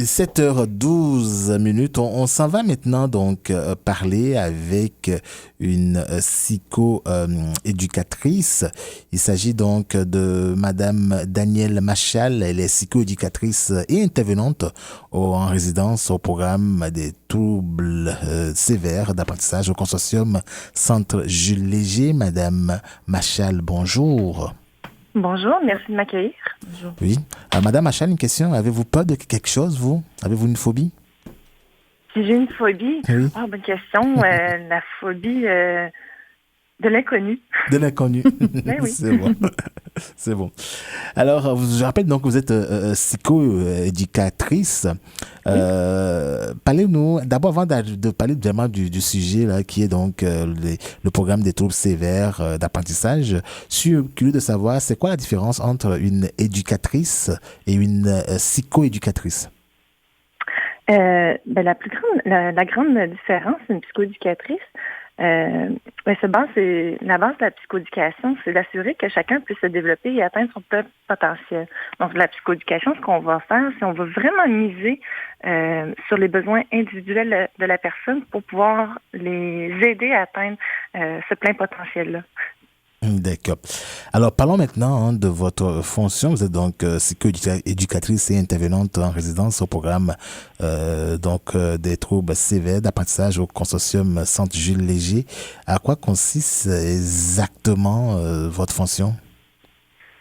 7h12. On s'en va maintenant donc parler avec une psycho-éducatrice. Il s'agit donc de Madame Danielle Machal. Elle est psycho-éducatrice et intervenante en résidence au programme des troubles sévères d'apprentissage au consortium Centre Jules Léger. Madame Machal, bonjour. Bonjour, merci de m'accueillir. Bonjour. Oui. Madame Machal, une question. Avez-vous peur de quelque chose, vous? Avez-vous une phobie? Si j'ai une phobie? Oui. Ah, bonne question. La phobie de l'inconnu. De l'inconnu. Ben oui. C'est bon. C'est bon. Alors, je rappelle donc que vous êtes psycho-éducatrice. Parlez-nous, d'abord, avant de parler vraiment du sujet là, qui est donc le programme des troubles sévères d'apprentissage, je suis curieux de savoir, c'est quoi la différence entre une éducatrice et une psycho-éducatrice? La grande différence, une psychoéducatrice, la base de la psychoéducation, c'est d'assurer que chacun puisse se développer et atteindre son plein potentiel. Donc, la psychoéducation, ce qu'on va faire, c'est on va vraiment miser sur les besoins individuels de la personne pour pouvoir les aider à atteindre ce plein potentiel-là. D'accord. Alors, parlons maintenant de votre fonction. Vous êtes donc psycho-éducatrice et intervenante en résidence au programme des troubles sévères d'apprentissage au consortium Centre Jules Léger. À quoi consiste exactement votre fonction?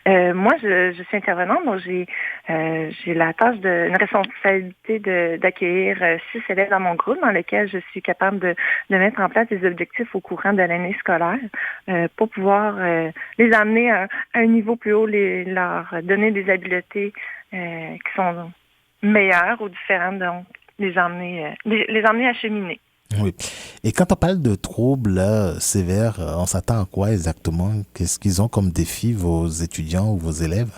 Moi, je suis intervenante, donc j'ai la tâche une responsabilité d'accueillir 6 élèves dans mon groupe, dans lequel je suis capable de mettre en place des objectifs au courant de l'année scolaire pour pouvoir les amener à un niveau plus haut, leur donner des habiletés qui sont meilleures ou différentes, donc les emmener à cheminer. Oui. Et quand on parle de troubles sévères, on s'attend à quoi exactement? Qu'est-ce qu'ils ont comme défi, vos étudiants ou vos élèves?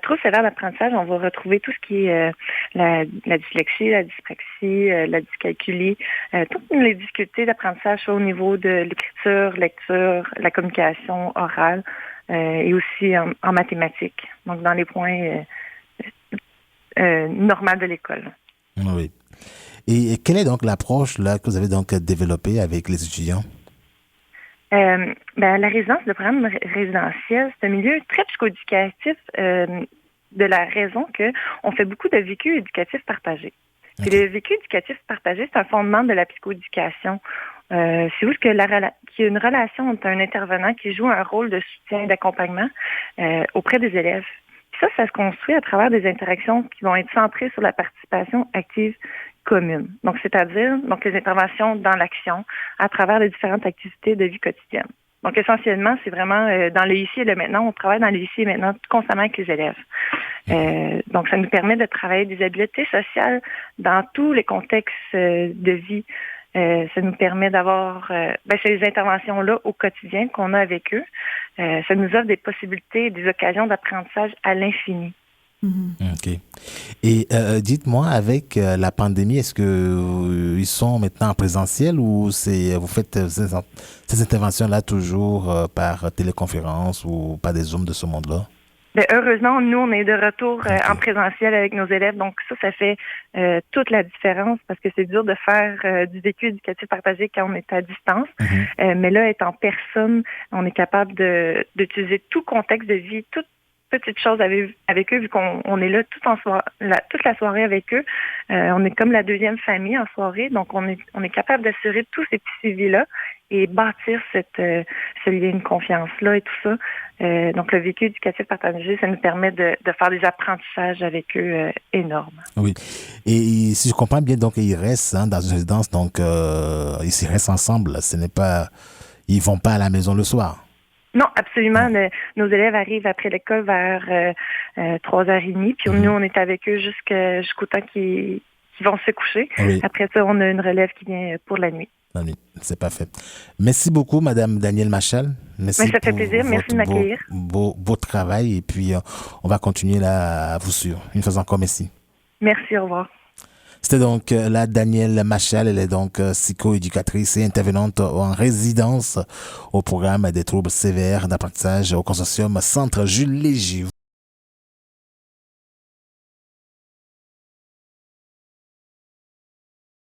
Troubles sévères d'apprentissage, on va retrouver tout ce qui est la dyslexie, la dyspraxie, la dyscalculie, toutes les difficultés d'apprentissage, soit au niveau de l'écriture, lecture, la communication orale et aussi en mathématiques. Donc, dans les points normaux de l'école. Oui. Et quelle est donc l'approche là que vous avez donc développée avec les étudiants? La résidence, le programme résidentiel, c'est un milieu très psychoéducatif de la raison qu'on fait beaucoup de vécu éducatif partagé. Okay. Puis le vécu éducatif partagé, c'est un fondement de la psychoéducation. C'est où qu'il y a une relation entre un intervenant qui joue un rôle de soutien et d'accompagnement auprès des élèves. Puis ça se construit à travers des interactions qui vont être centrées sur la participation active commune. Donc, c'est-à-dire les interventions dans l'action à travers les différentes activités de vie quotidienne. Donc, essentiellement, c'est vraiment dans le ici et le maintenant. On travaille dans le ici et maintenant constamment avec les élèves. Donc, ça nous permet de travailler des habiletés sociales dans tous les contextes de vie. Ça nous permet d'avoir ces interventions-là au quotidien qu'on a avec eux. Ça nous offre des possibilités et des occasions d'apprentissage à l'infini. OK. Et dites-moi, avec la pandémie, est-ce que ils sont maintenant en présentiel ou vous faites ces interventions-là toujours par téléconférence ou par des Zooms de ce monde-là? Heureusement, nous, on est de retour en présentiel avec nos élèves. Donc, ça fait toute la différence parce que c'est dur de faire du vécu éducatif partagé quand on est à distance. Mais là, être en personne, on est capable d'utiliser tout contexte de vie, toute petite chose avec eux, vu qu'on est là toute la soirée avec eux. On est comme la deuxième famille en soirée. Donc, on est capable d'assurer tous ces petits suivis-là et bâtir ce lien de confiance-là et tout ça. Donc, le vécu éducatif partagé, ça nous permet de faire des apprentissages avec eux énormes. Oui. Et si je comprends bien, donc, ils restent dans une résidence, donc, ils s'y restent ensemble. Ils vont pas à la maison le soir. Non, absolument. Nos élèves arrivent après l'école vers 3h30. Puis nous, on est avec eux jusqu'au temps qu'ils vont se coucher. Oui. Après ça, on a une relève qui vient pour la nuit. La nuit, c'est parfait. Merci beaucoup, Madame Danielle Machal. Merci. Ça fait plaisir. Merci de m'accueillir. Beau travail. Et puis, on va continuer là à vous suivre. Une fois encore, merci. Merci, au revoir. C'était donc la Danielle Machal, elle est donc psychoéducatrice et intervenante en résidence au programme des troubles sévères d'apprentissage au consortium Centre Jules Léger.